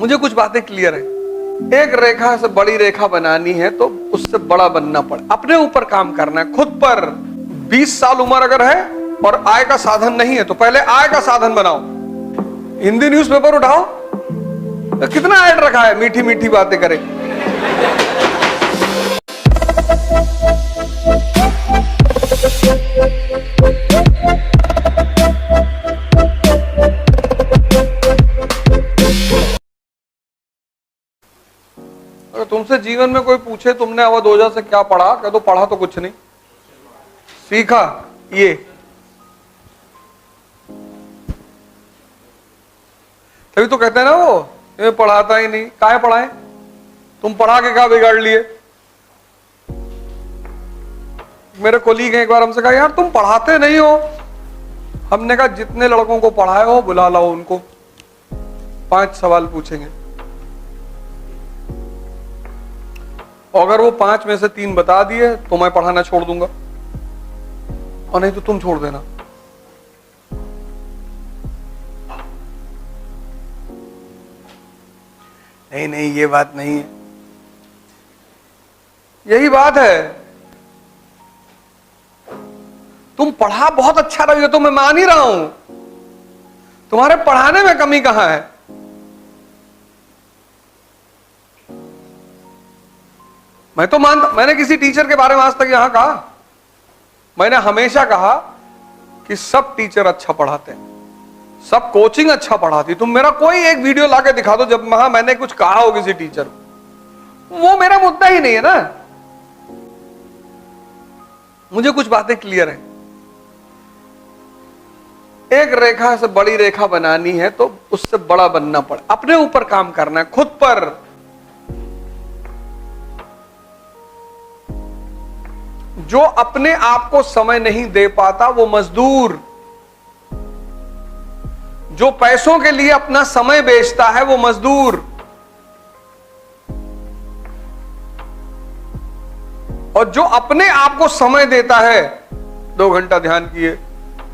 मुझे कुछ बातें क्लियर है। एक रेखा से बड़ी रेखा बनानी है तो उससे बड़ा बनना पड़े, अपने ऊपर काम करना है, खुद पर। 20 साल उम्र अगर है और आय का साधन नहीं है तो पहले आय का साधन बनाओ। हिंदी न्यूज़पेपर उठाओ, तो कितना ऐड रखा है, मीठी मीठी बातें करें। अगर तुमसे जीवन में कोई पूछे तुमने अवध ओझा से क्या पढ़ा, कह दो पढ़ा तो कुछ नहीं, सीखा ये। तभी तो कहते हैं ना वो ये पढ़ाता ही नहीं। काहे पढ़ाए? तुम पढ़ा के क्या बिगाड़ लिए? मेरे कोलीग हैं, एक बार हमसे कहा यार तुम पढ़ाते नहीं हो। हमने कहा जितने लड़कों को पढ़ाए हो बुला लाओ उनको, 5 सवाल पूछेंगे, अगर वो 5 में से 3 बता दिए तो मैं पढ़ाना छोड़ दूंगा, और नहीं तो तुम छोड़ देना। नहीं नहीं ये बात नहीं है, यही बात है। तुम पढ़ा बहुत अच्छा रही हो तो मैं मान ही रहा हूं, तुम्हारे पढ़ाने में कमी कहां है? मैं तो मानता, मैंने किसी टीचर के बारे में आज तक यहां कहा, मैंने हमेशा कहा कि सब टीचर अच्छा पढ़ाते हैं, सब कोचिंग अच्छा पढ़ाती। तुम मेरा कोई एक वीडियो लाके दिखा दो जब मैंने कुछ कहा हो किसी टीचर को, वो मेरा मुद्दा ही नहीं है ना। मुझे कुछ बातें क्लियर है। एक रेखा से बड़ी रेखा बनानी है तो उससे बड़ा बनना पड़े, अपने ऊपर काम करना है, खुद पर। जो अपने आप को समय नहीं दे पाता वो मजदूर, जो पैसों के लिए अपना समय बेचता है वो मजदूर, और जो अपने आप को समय देता है, 2 घंटा ध्यान किए,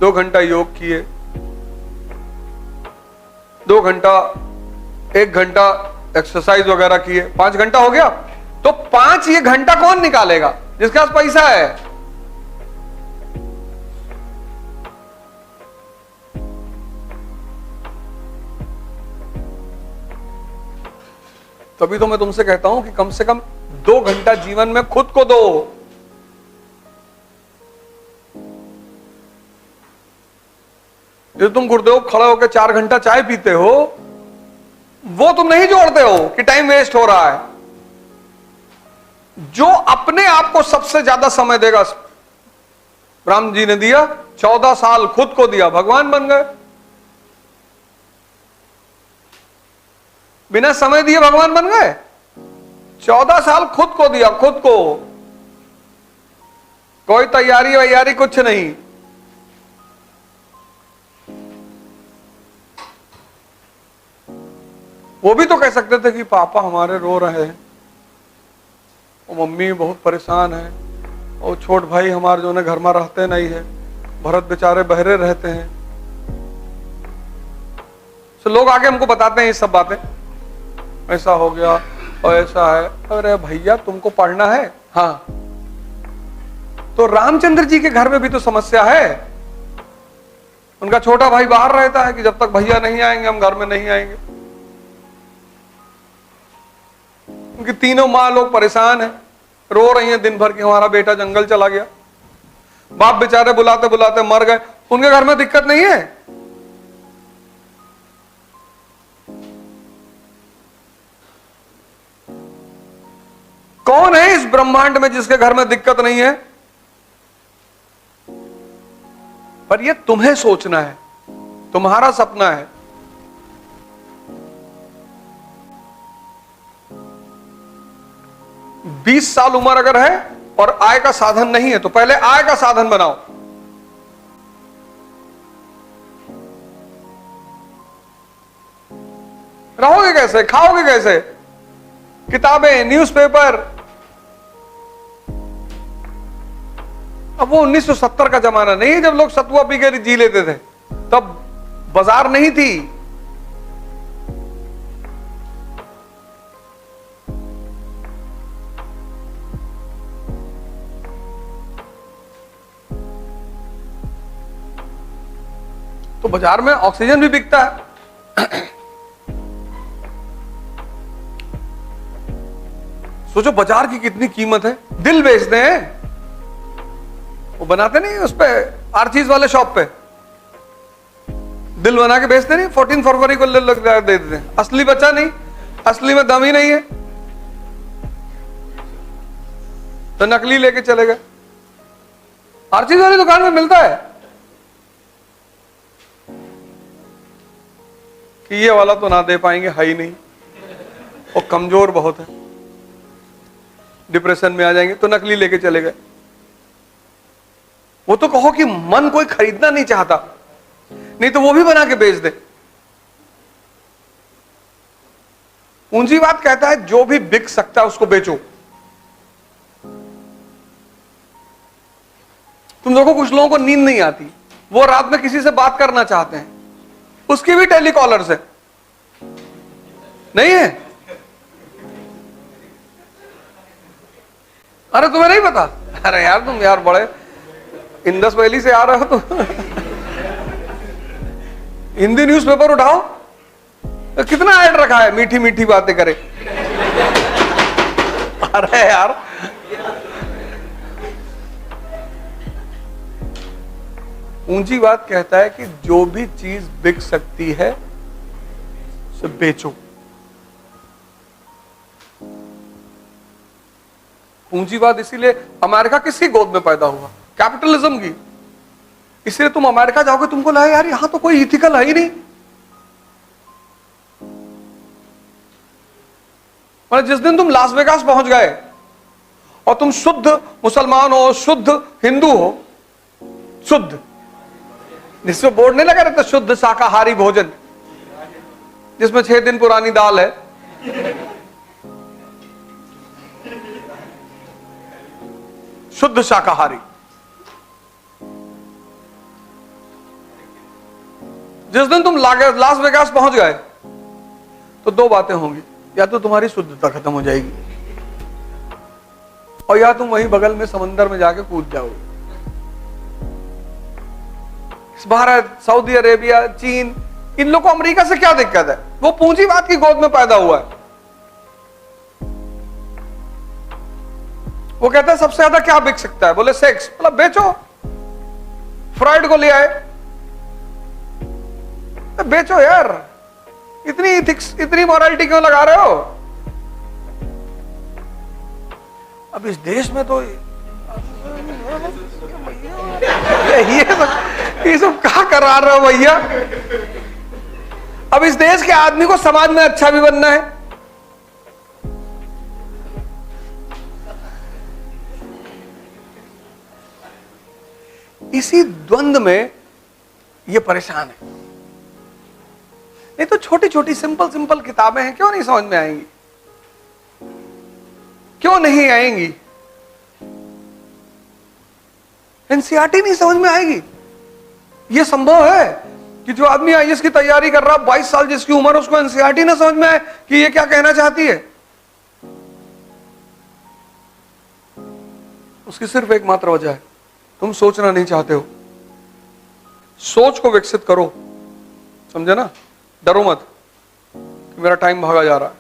2 घंटा योग किए, 2 घंटा 1 घंटा एक्सरसाइज वगैरह किए, 5 घंटा हो गया, तो 5 ये घंटा कौन निकालेगा? जिसके पास पैसा है। तभी तो मैं तुमसे कहता हूं कि कम से कम 2 घंटा जीवन में खुद को दो। जो तुम गुरुदेव खड़े होकर 4 घंटा चाय पीते हो, वो तुम नहीं जोड़ते हो कि टाइम वेस्ट हो रहा है। जो अपने आप को सबसे ज्यादा समय देगा, राम जी ने दिया 14 साल खुद को दिया, भगवान बन गए। बिना समय दिए भगवान बन गए। 14 साल खुद को दिया, खुद को, कोई तैयारी वैयारी कुछ नहीं। वो भी तो कह सकते थे कि पापा हमारे रो रहे हैं, और मम्मी बहुत परेशान है, और छोट भाई हमारे जो ने घर में रहते नहीं है, भरत बेचारे बहरे रहते हैं। तो लोग आगे हमको बताते हैं ये सब बातें, ऐसा हो गया और ऐसा है। अरे भैया तुमको पढ़ना है, हाँ, तो रामचंद्र जी के घर में भी तो समस्या है। उनका छोटा भाई बाहर रहता है कि जब तक भैया नहीं आएंगे हम घर में नहीं आएंगे। उनकी तीनों माँ लोग परेशान हैं, रो रही हैं दिन भर कि हमारा बेटा जंगल चला गया। बाप बेचारे बुलाते बुलाते मर गए। उनके घर में दिक्कत नहीं है। कौन है इस ब्रह्मांड में जिसके घर में दिक्कत नहीं है? पर यह तुम्हें सोचना है, तुम्हारा सपना है। बीस साल उम्र अगर है और आय का साधन नहीं है तो पहले आय का साधन बनाओ। रहोगे कैसे, खाओगे कैसे? किताबें, न्यूज़पेपर। अब वो 1970 का जमाना नहीं है जब लोग सतुआ पी के जी लेते थे, तब बाजार नहीं थी। तो बाजार में ऑक्सीजन भी बिकता है। सोचो बाजार की कितनी कीमत है। दिल बेचते हैं, वो बनाते नहीं उस पे आर्चीज वाले शॉप पे दिल बना के बेचते नहीं, 14 फरवरी को दे देते हैं। असली बचा नहीं, असली में दम ही नहीं है, तो नकली लेके चले गए। आर्चीज वाली दुकान में मिलता है कि ये वाला तो ना दे पाएंगे, है ही नहीं, वो कमजोर बहुत है, डिप्रेशन में आ जाएंगे, तो नकली लेके चले गए। वो तो कहो कि मन कोई खरीदना नहीं चाहता, नहीं तो वो भी बना के बेच दे। पूंजीवाद कहता है जो भी बिक सकता है उसको बेचो। तुम देखो कुछ लोगों को नींद नहीं आती, वो रात में किसी से बात करना चाहते हैं, उसकी भी टेलीकॉलर्स है, नहीं है? अरे तुम्हें नहीं पता? अरे यार तुम यार बड़े इंदस वैली से आ रहे हो तो हिंदी न्यूज़पेपर उठाओ, तो कितना ऐड रखा है, मीठी मीठी बातें करे। अरे यार पूंजीवाद कहता है कि जो भी चीज बिक सकती है उसे बेचो। पूंजीवाद इसीलिए अमेरिका किसकी गोद में पैदा हुआ? कैपिटलिज्म की। इसलिए तुम अमेरिका जाओगे तुमको लगे यार यहां तो कोई इथिकल है ही नहीं। मतलब जिस दिन तुम लास वेगास पहुंच गए और तुम शुद्ध मुसलमान हो, शुद्ध हिंदू हो, शुद्ध, जिसमें बोर्ड नहीं लगा रहता शुद्ध शाकाहारी भोजन, जिसमें 6 दिन पुरानी दाल है, शुद्ध शाकाहारी। जिस दिन तुम लास वेगास पहुंच गए तो 2 बातें होंगी, या तो तुम्हारी शुद्धता खत्म हो जाएगी और या तुम वहीं बगल में समंदर में जाके कूद जाओगे। भारत, सऊदी अरेबिया, चीन, इन लोगों को अमेरिका से क्या दिक्कत है? वो पूंजीवाद की गोद में पैदा हुआ है। वो कहता है सबसे ज्यादा क्या बिक सकता है? बोले सेक्स। बोला बेचो। फ्राइड को ले आए, तो बेचो यार, इतनी इथिक्स, इतनी मॉरलिटी क्यों लगा रहे हो? अब इस देश में तो ये सब कहा करा रहे हो भैया? अब इस देश के आदमी को समाज में अच्छा भी बनना है। इसी द्वंद्व में ये परेशान है। नहीं तो छोटी छोटी सिंपल किताबें हैं, क्यों नहीं समझ में आएंगी? क्यों नहीं आएंगी? एनसीईआरटी नहीं समझ में आएगी? यह संभव है कि जो आदमी आईएएस की तैयारी कर रहा, 22 साल जिसकी उम्र, उसको एनसीईआरटी ना समझ में आए कि ये क्या कहना चाहती है? उसकी सिर्फ एकमात्र वजह है, तुम सोचना नहीं चाहते हो। सोच को विकसित करो, समझे ना? डरो मत कि मेरा टाइम भागा जा रहा है।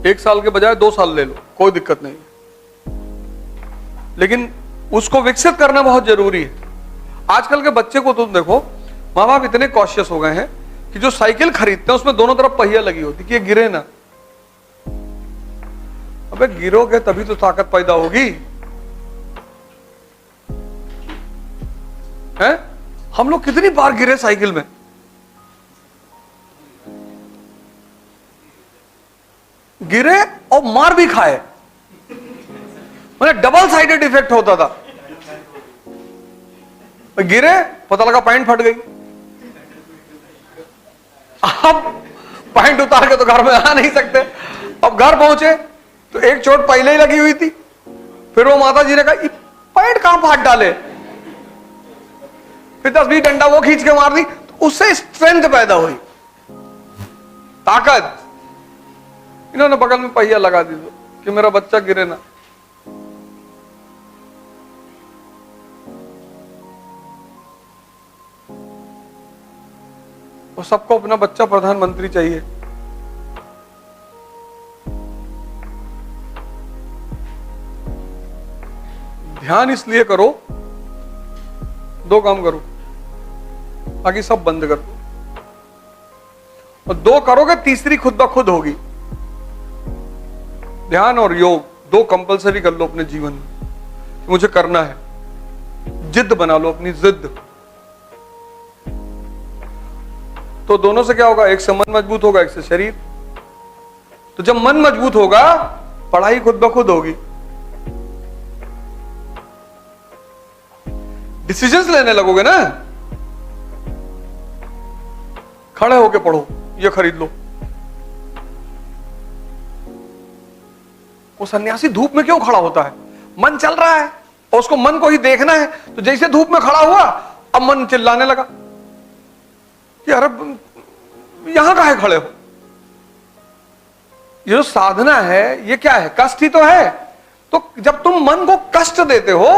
1 साल के बजाय 2 साल ले लो, कोई दिक्कत नहीं, लेकिन उसको विकसित करना बहुत जरूरी है। आजकल के बच्चे को तुम देखो, माँ बाप इतने कॉशियस हो गए हैं कि जो साइकिल खरीदते हैं उसमें दोनों तरफ पहिया लगी होती कि ये गिरे ना। अबे गिरोगे तभी तो ताकत पैदा होगी, है? हम लोग कितनी बार गिरे साइकिल में, गिरे और मार भी खाए, मतलब डबल साइडेड इफेक्ट होता था। गिरे, पता लगा पैंट फट गई। अब पैंट उतार के तो घर में आ नहीं सकते। अब घर पहुंचे तो एक चोट पहले ही लगी हुई थी, फिर वो माता जी ने कहा पैंट कहां फाड़ डाले, फिर 10-20 डंडा वो खींच के मार दी, तो उससे स्ट्रेंथ पैदा हुई, ताकत। इन्होंने बगल में पहिया लगा दी कि मेरा बच्चा गिरे ना। और सबको अपना बच्चा प्रधानमंत्री चाहिए। ध्यान इसलिए करो, दो काम करो, बाकी सब बंद कर दो, और दो करोगे तीसरी खुद ब खुद होगी। ध्यान और योग दो कंपलसरी कर लो अपने जीवन में, मुझे करना है। जिद बना लो अपनी, जिद। तो दोनों से क्या होगा? एक से मन मजबूत होगा, एक से शरीर। तो जब मन मजबूत होगा, पढ़ाई खुद ब खुद होगी। डिसीजंस लेने लगोगे ना, खड़े होके पढ़ो, ये खरीद लो। वो सन्यासी धूप में क्यों खड़ा होता है? मन चल रहा है और उसको मन को ही देखना है। तो जैसे धूप में खड़ा हुआ, अब मन चिल्लाने लगा कि अरे यहां काहे खड़े हो? ये जो साधना है, ये क्या है? कष्ट ही तो है। तो जब तुम मन को कष्ट देते हो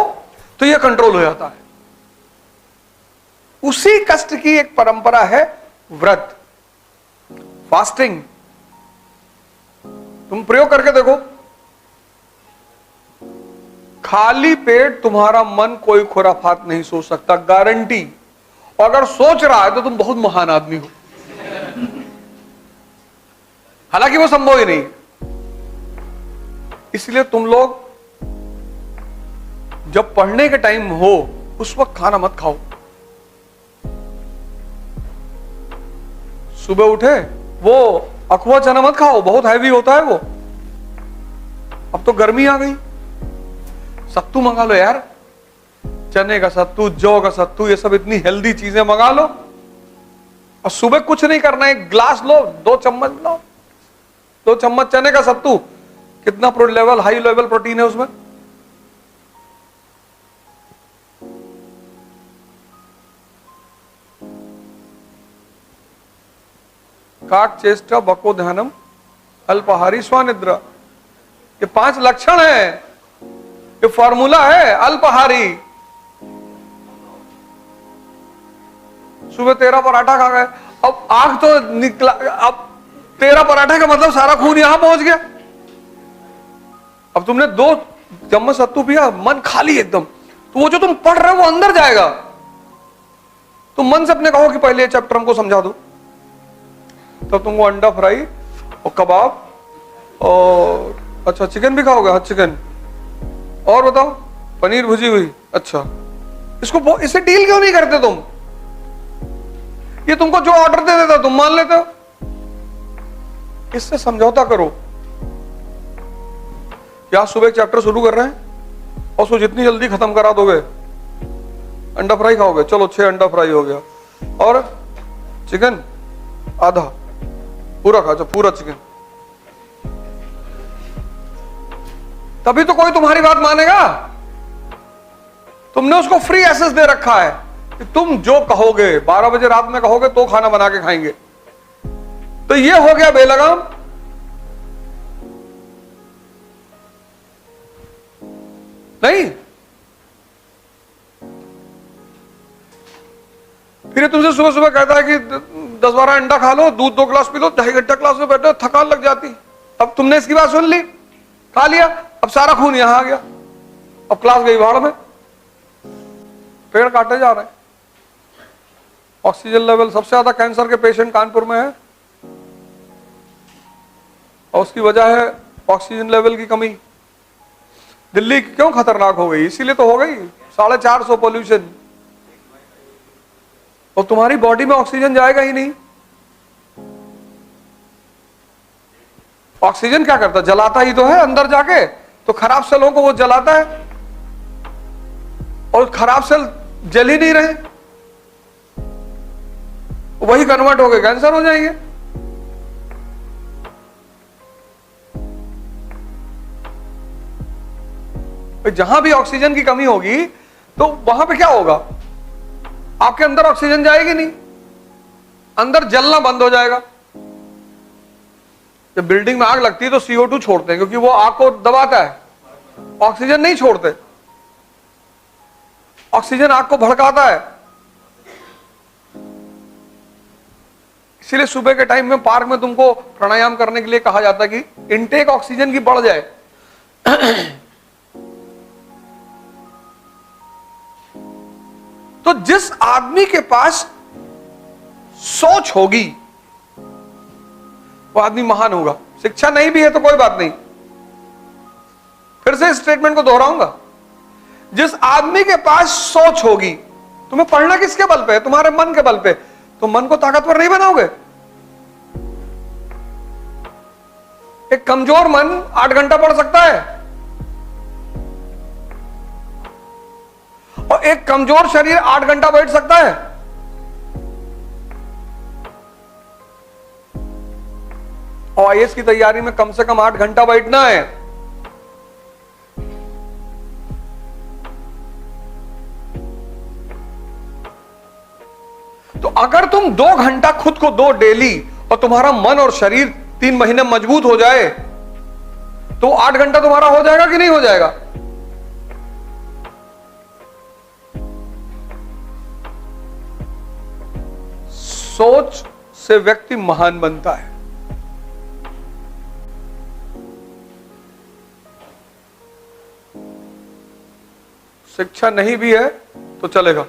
तो ये कंट्रोल हो जाता है। उसी कष्ट की एक परंपरा है व्रत, फास्टिंग। तुम प्रयोग करके देखो, खाली पेट तुम्हारा मन कोई खुराफात नहीं सोच सकता, गारंटी। और अगर सोच रहा है तो तुम बहुत महान आदमी हो, हालांकि वो संभव ही नहीं। इसलिए तुम लोग जब पढ़ने के टाइम हो, उस वक्त खाना मत खाओ। सुबह उठे, वो अखवा चना मत खाओ, बहुत हैवी होता है वो। अब तो गर्मी आ गई, सत्तू मंगा लो यार, चने का सत्तू, जौ का सत्तू, ये सब इतनी हेल्दी चीजें मंगा लो। और सुबह कुछ नहीं करना, एक ग्लास लो, 2 चम्मच लो, 2 चम्मच चने का सत्तू। कितना लेवल, हाई लेवल प्रोटीन है उसमें। काक चेष्टा बको ध्यानम अल्पाहारी स्वानिद्रा, ये 5 लक्षण है, ये फॉर्मूला है अल्पाहारी। सुबह 13 पराठा खा गए, अब आंख तो निकला, अब 13 पराठे का मतलब सारा खून यहां पहुंच गया। अब तुमने 2 चम्मच सत्तू पिया, मन खाली एकदम, तो वो जो तुम पढ़ रहे हो वो अंदर जाएगा। तुम मन से अपने कहो कि पहले चैप्टर हमको समझा दो, तब तुमको अंडा फ्राई और कबाब और अच्छा चिकन भी खाओगे? हाँ चिकन, और बताओ पनीर भुजी हुई। अच्छा, इससे डील क्यों नहीं करते तुम? ये तुमको जो ऑर्डर दे देता तुम मान लेते हो। इससे समझौता करो। क्या सुबह एक चैप्टर शुरू कर रहे हैं और उसको जितनी जल्दी खत्म करा दोगे, अंडा फ्राई खाओगे, चलो 6 अंडा फ्राई हो गया, और चिकन आधा, पूरा खा, पूरा चिकन। तभी तो कोई तुम्हारी बात मानेगा। तुमने उसको फ्री एक्सेस दे रखा है कि तुम जो कहोगे, 12 बजे रात में कहोगे तो खाना बना के खाएंगे। तो ये हो गया बेलगाम। नहीं, फिर तुमसे सुबह सुबह कहता है कि 10-12 अंडा खा लो, दूध 2 गिलास पी लो, 2.5 घंटा क्लास में बैठो, थकान लग जाती। अब तुमने इसकी बात सुन ली, खा लिया, अब सारा खून यहां आ गया, अब क्लास गई भाड़ में, पेड़ काटे जा रहे हैं। ऑक्सीजन लेवल, सबसे ज्यादा कैंसर के पेशेंट कानपुर में है, और उसकी वजह है ऑक्सीजन लेवल की कमी। दिल्ली क्यों खतरनाक हो गई? इसीलिए तो हो गई, 450 पोल्यूशन। और तुम्हारी बॉडी में ऑक्सीजन जाएगा ही नहीं। ऑक्सीजन क्या करता? जलाता ही तो है अंदर जाके, तो खराब सेलों को वो जलाता है, और खराब सेल जल ही नहीं रहे, वही कन्वर्ट हो गए कैंसर हो जाएंगे। जहां भी ऑक्सीजन की कमी होगी तो वहां पे क्या होगा? आपके अंदर ऑक्सीजन जाएगी नहीं, अंदर जलना बंद हो जाएगा। जब बिल्डिंग में आग लगती है तो CO2 छोड़ते हैं, क्योंकि वो आग को दबाता है, ऑक्सीजन नहीं छोड़ते। ऑक्सीजन आग को भड़काता है। इसीलिए सुबह के टाइम में पार्क में तुमको प्राणायाम करने के लिए कहा जाता है कि इनटेक ऑक्सीजन की बढ़ जाए। तो जिस आदमी के पास सोच होगी वो आदमी महान होगा। शिक्षा नहीं भी है तो कोई बात नहीं, फिर से इस स्टेटमेंट को दोहराऊंगा। जिस आदमी के पास सोच होगी, तुम्हें पढ़ना किसके बल पे है? तुम्हारे मन के बल पे। तो मन को ताकतवर नहीं बनाओगे। एक कमजोर मन 8 घंटा पढ़ सकता है और एक कमजोर शरीर 8 घंटा बैठ सकता है। और आईएएस की तैयारी में कम से कम 8 घंटा बैठना है। तो अगर तुम 2 घंटा खुद को दो डेली और तुम्हारा मन और शरीर 3 महीने मजबूत हो जाए तो 8 घंटा तुम्हारा हो जाएगा कि नहीं हो जाएगा? सोच से व्यक्ति महान बनता है। शिक्षा नहीं भी है तो चलेगा।